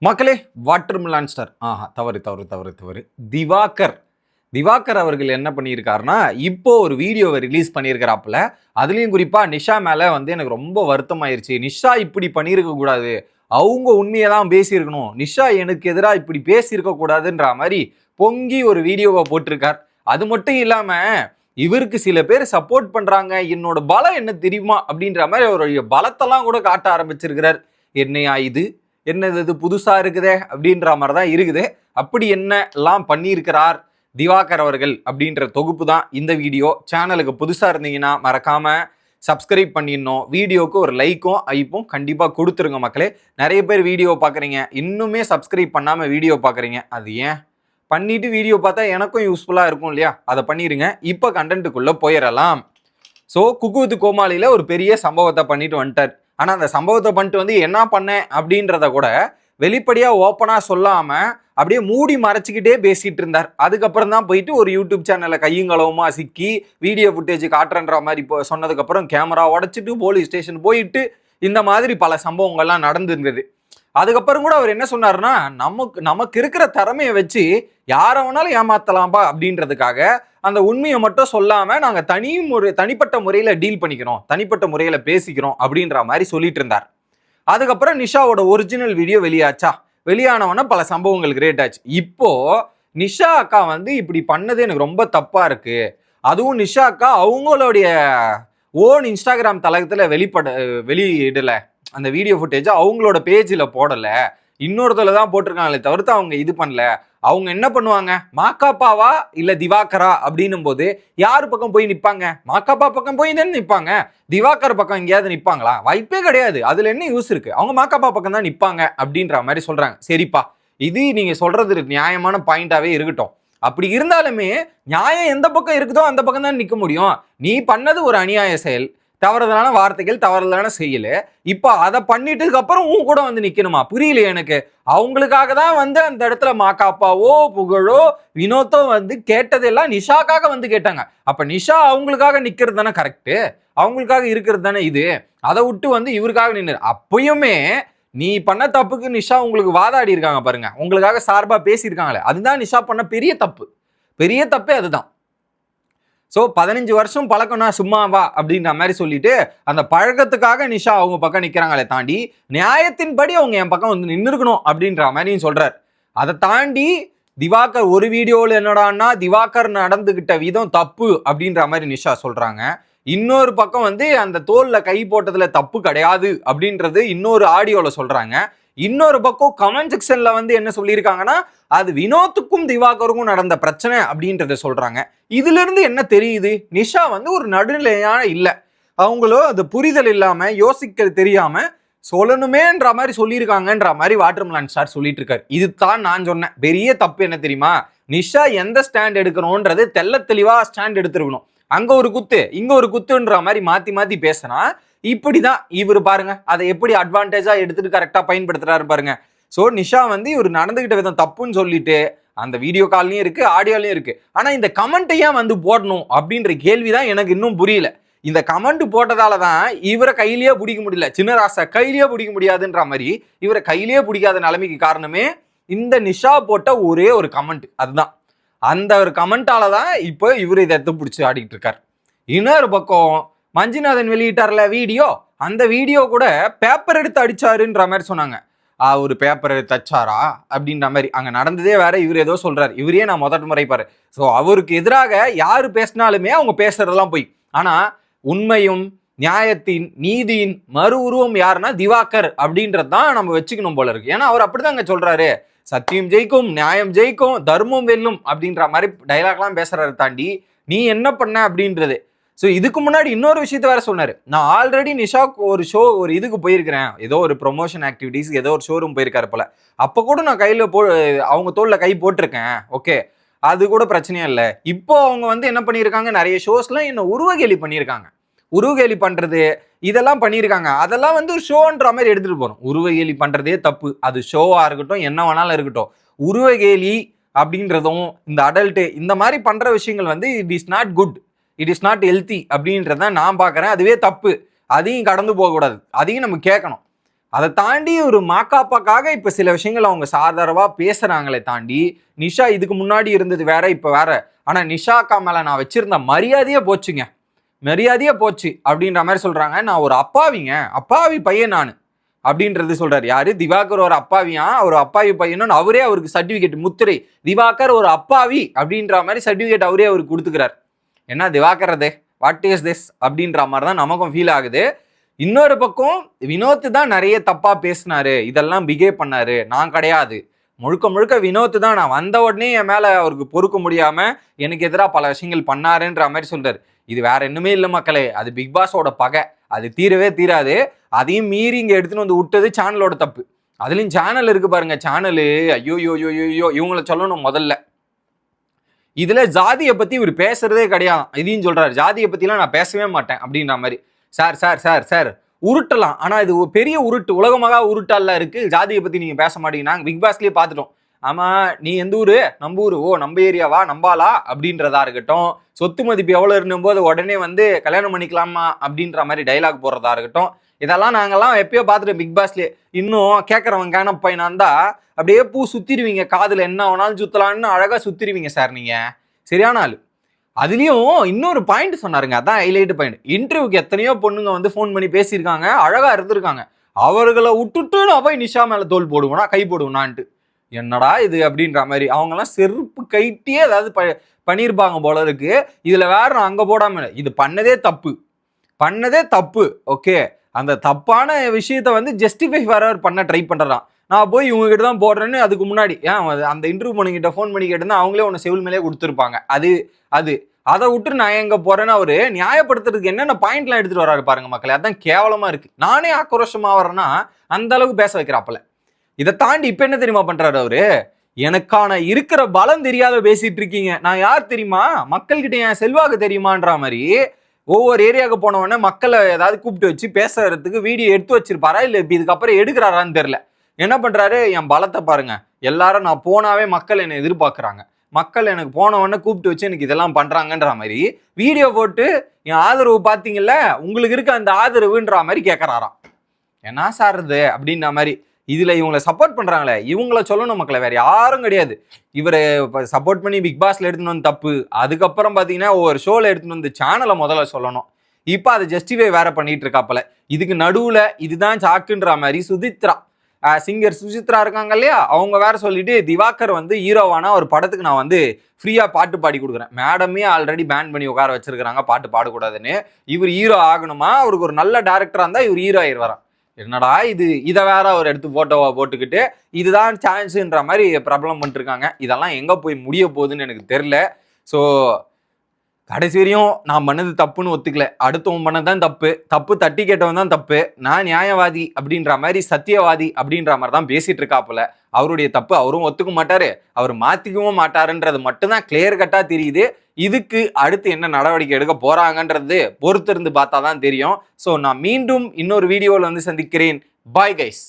மக்களே, water Milan star தவறு தவறு தவறு தவறு திவாகர் அவர்கள் என்ன பண்ணியிருக்காருன்னா, இப்போ ஒரு வீடியோவை ரிலீஸ் பண்ணியிருக்கிறாப்புல. அதுலேயும் குறிப்பாக நிஷா மேலே வந்து எனக்கு ரொம்ப வருத்தமாயிருச்சு. நிஷா இப்படி பண்ணியிருக்க கூடாது, அவங்க உண்மையை தான் பேசியிருக்கணும், நிஷா எனக்கு எதிராக இப்படி பேசியிருக்க கூடாதுன்ற மாதிரி பொங்கி ஒரு வீடியோவை போட்டிருக்கார். அது மட்டும் இல்லாமல் இவருக்கு சில பேர் சப்போர்ட் பண்ணுறாங்க, என்னோட பலம் என்ன தெரியுமா அப்படின்ற மாதிரி அவருடைய பலத்தெல்லாம் கூட காட்ட ஆரம்பிச்சிருக்கிறார். என்னையா என்னது புதுசாக இருக்குதே அப்படின்ற மாதிரி தான் இருக்குது. அப்படி என்னெல்லாம் பண்ணியிருக்கிறார் திவாகர் அவர்கள் அப்படின்ற தொகுப்பு தான் இந்த வீடியோ. சேனலுக்கு புதுசாக இருந்தீங்கன்னா மறக்காமல் சப்ஸ்கிரைப் பண்ணிடணும். வீடியோவுக்கு ஒரு லைக்கும் ஐப்பும் கண்டிப்பாக கொடுத்துருங்க மக்களே. நிறைய பேர் வீடியோ பார்க்குறீங்க, இன்னுமே சப்ஸ்கிரைப் பண்ணாமல் வீடியோ பார்க்குறீங்க. அது ஏன்? பண்ணிவிட்டு வீடியோ பார்த்தா எனக்கும் யூஸ்ஃபுல்லாக இருக்கும் இல்லையா? அதை பண்ணிடுங்க. இப்போ கண்டென்ட்டுக்குள்ளே போயிடலாம். ஸோ குக்கு வித் கோமாளியில் ஒரு பெரிய சம்பவத்தை பண்ணிட்டு வந்துட்டார். ஆனால் அந்த சம்பவத்தை பண்ணிட்டு வந்து என்ன பண்ணேன் அப்படின்றத கூட வெளிப்படையாக ஓப்பனாக சொல்லாமல் அப்படியே மூடி மறைச்சிக்கிட்டே பேசிகிட்டு இருந்தார். அதுக்கப்புறம் தான் போயிட்டு ஒரு யூடியூப் சேனலில் கையுங்களவுமா சிக்கி வீடியோ ஃபுட்டேஜ் காட்டுறன்ற மாதிரி இப்போ சொன்னதுக்கப்புறம் கேமரா உடச்சிட்டு போலீஸ் ஸ்டேஷன் போயிட்டு இந்த மாதிரி பல சம்பவங்கள்லாம் நடந்துருந்தது. அதுக்கப்புறம் கூட அவர் என்ன சொன்னார்னா, நமக்கு இருக்கிற திறமையை வச்சு யாரை வேணாலும் ஏமாத்தலாம்பா அப்படின்றதுக்காக அந்த உண்மையை மட்டும் சொல்லாமல் நாங்கள் தனிப்பட்ட முறையில் டீல் பண்ணிக்கிறோம், தனிப்பட்ட முறையில் பேசிக்கிறோம் அப்படின்ற மாதிரி சொல்லிட்டு இருந்தார். அதுக்கப்புறம் நிஷாவோட ஒரிஜினல் வீடியோ வெளியானவன பல சம்பவங்கள் கிரியேட் ஆச்சு. இப்போ நிஷா அக்கா வந்து இப்படி பண்ணது எனக்கு ரொம்ப தப்பா இருக்கு. அதுவும் நிஷா அக்கா அவங்களுடைய ஓன் இன்ஸ்டாகிராம் தளத்தில் வெளியிடல அந்த வீடியோ ஃபுட்டேஜ், அவங்களோட பேஜில் போடலை, இன்னொருத்தல தான் போட்டிருக்காங்களே தவிர்த்து அவங்க இது பண்ணல. அவங்க என்ன பண்ணுவாங்க, மாக்காப்பாவா இல்ல திவாகரா அப்படின்னும் போது யாரு பக்கம் போய் நிற்பாங்க? மாக்காப்பா பக்கம் போய் தானே நிற்பாங்க. திவாகர் பக்கம் எங்கேயாவது நிற்பாங்களா? வாய்ப்பே கிடையாது. அதுல என்ன யூஸ் இருக்கு? அவங்க மாக்காப்பா பக்கம் தான் நிற்பாங்க அப்படின்ற மாதிரி சொல்றாங்க. சரிப்பா, இது நீங்க சொல்றது நியாயமான பாயிண்டாவே இருக்கட்டும். அப்படி இருந்தாலுமே நியாயம் எந்த பக்கம் இருக்குதோ அந்த பக்கம் தான் நிற்க முடியும். நீ பண்ணது ஒரு அநியாய செயல், தவறுதலான வார்த்தைகள், தவறுதலான செயல். இப்போ அதை பண்ணிட்டதுக்கு அப்புறம் உன் கூட வந்து நிக்கணுமா? புரியல எனக்கு. அவங்களுக்காக தான் வந்து அந்த இடத்துல மாக்காப்பாவோ புகழோ வினோத்தோ வந்து கேட்டதெல்லாம் நிஷாக்காக வந்து கேட்டாங்க. அப்ப நிஷா அவங்களுக்காக நிக்கிறது தானே கரெக்டு, அவங்களுக்காக இருக்கிறது தானே இது. அதை விட்டு வந்து இவருக்காக நின்று அப்பயுமே நீ பண்ண தப்புக்கு நிஷா உங்களுக்கு வாதாடி இருக்காங்க பாருங்க, உங்களுக்காக சார்பா பேசியிருக்காங்களே, அதுதான் நிஷா பண்ண பெரிய தப்பே அதுதான். ஸோ 15 வருஷம் பழக்கம்னா சும்மாவா அப்படின்ற மாதிரி சொல்லிட்டு அந்த பழக்கத்துக்காக நிஷா அவங்க பக்கம் நிற்கிறாங்களே தாண்டி நியாயத்தின்படி அவங்க என் பக்கம் வந்து நின்று இருக்கணும் அப்படின்ற மாதிரியும் சொல்றார். அதை தாண்டி திவாகர் ஒரு வீடியோவில் என்னடான்னா திவாகர் நடந்துகிட்ட விதம் தப்பு அப்படின்ற மாதிரி நிஷா சொல்றாங்க. இன்னொரு பக்கம் வந்து அந்த தோல்ல கை போட்டதுல தப்பு கிடையாது அப்படின்றது இன்னொரு ஆடியோல சொல்றாங்க. இன்னொரு பக்கம் கமெண்ட் செக்ஷன்ல வந்து என்ன சொல்லியிருக்காங்கன்னா, அது வினோத்துக்கும் திவாகருக்கும் நடந்த பிரச்சனை அப்படின்றத சொல்றாங்க. இதுல இருந்து என்ன தெரியுது? நிஷா வந்து ஒரு நடுநிலையான இல்லை, அவங்களும் அது புரிதல் இல்லாம யோசிக்க தெரியாம சொல்லணுமேன்ற மாதிரி சொல்லியிருக்காங்கன்ற மாதிரி வாட்டர் மிலான் ஸ்டார் சொல்லிட்டு இருக்காரு. இதுதான் நான் சொன்னேன் பெரிய தப்பு என்ன தெரியுமா? நிஷா எந்த ஸ்டாண்ட் எடுக்கணும்ன்றது தெல்ல தெளிவா ஸ்டாண்ட் எடுத்துருக்கணும். அங்க ஒரு குத்து இங்க ஒரு குத்துன்ற மாதிரி மாத்தி பேசினா இப்படிதான் இவர் பாருங்க அதை எப்படி அட்வான்டேஜா எடுத்துட்டு கரெக்டா பயன்படுத்துறாரு பாருங்க. ஸோ நிஷா வந்து இவர் நடந்துகிட்ட விதம் தப்புன்னு சொல்லிட்டு அந்த வீடியோ கால்லையும் இருக்கு, ஆடியோலையும் இருக்கு. ஆனா இந்த கமெண்ட்டை ஏன் வந்து போடணும் அப்படின்ற கேள்விதான் எனக்கு இன்னும் புரியல. இந்த கமெண்ட் போட்டதால தான் இவரை கையிலேயே பிடிக்க முடியல, சின்னராசை கையிலேயே பிடிக்க முடியாதுன்ற மாதிரி இவரை கையிலேயே பிடிக்காத நிலைமைக்கு காரணமே இந்த நிஷா போட்ட ஒரே ஒரு கமெண்ட். அதுதான் அந்த ஒரு கமெண்டால தான் இப்போ இவர் இதை எடுத்து பிடிச்சி ஆடிக்கிட்டு இருக்காரு. இன்னொரு பக்கம் மஞ்சுநாதன் வெளியிட்டார்ல வீடியோ, அந்த வீடியோ கூட பேப்பர் எடுத்து அடிச்சாருன்ற மாதிரி சொன்னாங்க. ஒரு பேப்பர் எடுத்து அடிச்சாரா அப்படின்ற மாதிரி அங்கே நடந்ததே வேற, இவர் ஏதோ சொல்றாரு. இவரே நான் முதல் முறை பாரு. ஸோ அவருக்கு எதிராக யாரு பேசினாலுமே அவங்க பேசுறதெல்லாம் போய். ஆனா உண்மையும் நியாயத்தின் நீதியின் மறு உருவம் யாருன்னா திவாகர் அப்படின்றது தான் நம்ம வச்சுக்கணும் போல இருக்கு. ஏன்னா அவர் அப்படிதான் அங்க சொல்றாரு, சத்தியம் ஜெயிக்கும், நியாயம் ஜெயிக்கும், தர்மம் வெல்லும் அப்படின்ற மாதிரி டைலாக்லாம் பேசுறதை தாண்டி நீ என்ன பண்ண அப்படின்றது. ஸோ இதுக்கு முன்னாடி இன்னொரு விஷயத்த வேற சொன்னார். நான் ஆல்ரெடி நிஷாக்கு ஒரு இதுக்கு போயிருக்கிறேன், ஏதோ ஒரு ப்ரொமோஷன் ஆக்டிவிட்டிஸ், ஏதோ ஒரு ஷோரூம் போயிருக்காரு போல. அப்போ கூட நான் அவங்க தோளில் கை போட்டிருக்கேன், ஓகே, அது கூட பிரச்சனையே இல்லை. இப்போ அவங்க வந்து என்ன பண்ணியிருக்காங்க, நிறைய ஷோஸ்லாம் என்ன உருவகேலி பண்ணியிருக்காங்க. உருவகேலி பண்றது இதெல்லாம் பண்ணியிருக்காங்க. அதெல்லாம் வந்து ஷோன்ற மாதிரி எடுத்துட்டு போறோம். உருவகேலி பண்றதே தப்பு, அது ஷோவா இருக்கட்டும் என்ன வேணாலும் இருக்கட்டும். உருவகேலி அப்படின்றதும் இந்த அடல்ட்டு இந்த மாதிரி பண்ற விஷயங்கள் வந்து it is not good, it is not healthy அப்படின்றத நான் பார்க்குறேன். அதுவே தப்பு, அதையும் கடந்து போகக்கூடாது, அதையும் நம்ம கேட்கணும். அதை தாண்டி ஒரு மாக்காப்பாக்காக இப்ப சில விஷயங்கள் அவங்க சாதாரணமா பேசுறாங்களே தாண்டி, நிஷா இதுக்கு முன்னாடி இருந்தது வேற, இப்ப வேற. ஆனா நிஷா அக்கா மேல நான் வச்சிருந்த மரியாதையே போச்சுங்க, மரியாதையே போச்சு அப்படின்ற மாதிரி சொல்றாங்க. நான் ஒரு அப்பாவி பையன் நான் அப்படின்றது சொல்றாரு. யாரு? திவாகர் ஒரு அப்பாவியா, ஒரு அப்பாவி பையனும் அவரே அவருக்கு சர்டிபிகேட் முத்திரை, திவாகர் ஒரு அப்பாவி அப்படின்ற மாதிரி சர்டிபிகேட் அவரே அவருக்கு கொடுத்துக்கிறார். என்ன திவாகர் அது, வாட் இஸ் திஸ் அப்படின்ற மாதிரி தான் நமக்கும் ஃபீல் ஆகுது. இன்னொரு பக்கம் வினோத் தான் நிறைய தப்பா பேசினாரு, இதெல்லாம் பிகேவ் பண்ணாரு, நான் கிடையாது. முழுக்க முழுக்க வினோத் தான். நான் வந்த உடனே என் மேல அவருக்கு பொறுக்க முடியாம எனக்கு எதிராக பல விஷயங்கள் பண்ணாருன்ற மாதிரி சொல்றாரு. இது வேற இன்னுமே இல்லை மக்களே, அது பிக் பாஸோட பகை, அது தீரவே தீராது. அதையும் மீறி இங்க எடுத்துன்னு வந்து விட்டது சேனலோட தப்பு. அதுலயும் சேனல் இருக்கு பாருங்க, சேனலு ஐயோ இவங்கள சொல்லணும் முதல்ல. இதுல ஜாதியை பத்தி இவர் பேசுறதே கிடையாது. இதையும் சொல்றாரு, ஜாதியை பத்திலாம் நான் பேசவே மாட்டேன் அப்படின்ற மாதிரி. சார் சார் சார் சார் உருட்டலாம், ஆனா இது பெரிய உருட்டு, உலகமாக உருட்டால இருக்கு. ஜாதியை பத்தி நீங்க பேச மாட்டீங்க, நாங்க பிக் பாஸ்லயே பாத்துட்டோம். ஆமா, நீ எந்த ஊரு? நம்ம ஊரு. ஓ நம்ம ஏரியாவா, நம்பாலா அப்படின்றதா இருக்கட்டும். சொத்து மதிப்பு எவ்வளவு இருந்தும் போது உடனே வந்து கல்யாணம் பண்ணிக்கலாமா அப்படின்ற மாதிரி டைலாக் போடுறதா இருக்கட்டும். இதெல்லாம் நாங்கெல்லாம் எப்பயோ பார்த்துட்டு பிக் பாஸ்லயே. இன்னும் கேட்கறவங்க கேன பையனா இருந்தா அப்படியே பூ சுத்திடுவீங்க, காதுல என்ன வேணாலும் சுத்தலான்னு அழகா சுத்திடுவீங்க சார், நீங்க சரியான ஆளு. அதுலயும் இன்னொரு பாயிண்ட் சொன்னாருங்க, அதான் ஹைலைட் பாயிண்ட். இன்டர்வியூக்கு எத்தனையோ பொண்ணுங்க வந்து போன் பண்ணி பேசியிருக்காங்க, அழகா இருந்திருக்காங்க. அவர்களை விட்டுட்டு நான் போய் நிஷா மேல தோல் போடுவேனா, கை போடுவேனான்ட்டு, என்னடா இது அப்படின்ற மாதிரி. அவங்க எல்லாம் செருப்பு கைட்டியே ஏதாவது பண்ணியிருப்பாங்க போல இருக்கு. இதுல வேற நான் அங்க போடாம, இது பண்ணதே தப்பு ஓகே. அந்த தப்பான விஷயத்த வந்து ஜஸ்டிஃபை வேற பண்ண ட்ரை பண்றான். நான் போய் இவங்க கிட்ட தான் போடுறேன்னு அதுக்கு முன்னாடி அந்த இன்டர்வியூ பண்ணிக்கிட்ட ஃபோன் பண்ணி கேட்டிருந்தா அவங்களே உன்னை செவில் மேலே கொடுத்துருப்பாங்க. அதை விட்டு நான் எங்க போறேன்னு அவரு நியாயப்படுத்துறதுக்கு என்னென்ன பாயிண்ட்லாம் எடுத்துட்டு வராரு பாருங்க மக்களே. அதான் கேவலமா இருக்கு. நானே ஆக்ரோஷமா வரேன்னா அந்த அளவுக்கு பேச வைக்கிறாப்பல. இதை தாண்டி இப்ப என்ன தெரியுமா பண்றாரு அவரு? எனக்கான இருக்கிற பலம் தெரியாத பேசிட்டு இருக்கீங்க, நான் யார் தெரியுமா, மக்கள்கிட்ட என் செல்வாக்கு தெரியுமான்ற மாதிரி ஒவ்வொரு ஏரியாவுக்கு போனவொடனே மக்களை ஏதாவது கூப்பிட்டு வச்சு பேசுறதுக்கு வீடியோ எடுத்து வச்சிருப்பாரா இல்ல இதுக்கப்புறம் எடுக்கிறாரான்னு தெரியல. என்ன பண்றாரு, என் பலத்தை பாருங்க, எல்லாரும் நான் போனாவே மக்கள் என்னை எதிர்பார்க்கறாங்க, மக்கள் எனக்கு போனவொடனே கூப்பிட்டு வச்சு எனக்கு இதெல்லாம் பண்றாங்கன்ற மாதிரி வீடியோ போட்டு என் ஆதரவு பாத்தீங்கல்ல, உங்களுக்கு இருக்க அந்த ஆதரவுன்ற மாதிரி கேட்கறாராம். என்ன சார் இது அப்படின்ற மாதிரி. இதுல இவங்களை சப்போர்ட் பண்றாங்களே, இவங்கள சொல்லணும் மக்களை, வேற யாரும் கிடையாது. இவரை சப்போர்ட் பண்ணி பிக் பாஸ்ல எடுத்துன்னு வந்து தப்பு. அதுக்கப்புறம் பாத்தீங்கன்னா ஒவ்வொரு ஷோல எடுத்துன்னு வந்து சேனலை முதல்ல சொல்லணும். இப்ப அதை ஜஸ்டிஃபை வேற பண்ணிட்டு இருக்காப்பல. இதுக்கு நடுவுல இதுதான் சாக்குன்ற மாதிரி சுதித்ரா, சிங்கர் சுசித்ரா இருக்காங்க இல்லையா, அவங்க வேற சொல்லிட்டு திவாகர் வந்து ஹீரோவானா ஒரு படத்துக்கு நான் வந்து ஃப்ரீயா பாட்டு பாடி கொடுக்குறேன், மேடமே ஆல்ரெடி பேன் பண்ணி உட்கார வச்சிருக்காங்க பாட்டு பாடக்கூடாதுன்னு. இவர் ஹீரோ ஆகணுமா, அவருக்கு ஒரு நல்ல டேரக்டரா இருந்தா இவர் ஹீரோ ஆயிடுவாராம். என்னடா இது, இதை வேற அவர் எடுத்து போட்டோவா போட்டுக்கிட்டு இதுதான் சான்ஸ்ன்ற மாதிரி பிரபலம் பண்ணிருக்காங்க. இதெல்லாம் எங்க போய் முடிய போகுதுன்னு எனக்கு தெரியல. ஸோ கடைசி வரையும் நான் பண்ணது தப்புன்னு ஒத்துக்கல, அடுத்தவன் பண்ணதான் தப்பு தட்டி கேட்டவன் தான் தப்பு, நான் நியாயவாதி அப்படின்ற மாதிரி சத்தியவாதி அப்படின்ற மாதிரி தான் பேசிட்டு இருக்காப்புல. அவருடைய தப்பு அவரும் ஒத்துக்க மாட்டாரு, அவர் மாத்திக்கவும் மாட்டாருன்றது மட்டும்தான் கிளியர் கட்டா தெரியுது. இதுக்கு அடுத்து என்ன நடவடிக்கை எடுக்க போறாங்கன்றது பொறுத்திருந்து பார்த்தா தான் தெரியும். ஸோ நான் மீண்டும் இன்னொரு வீடியோவில் வந்து சந்திக்கிறேன். Bye guys.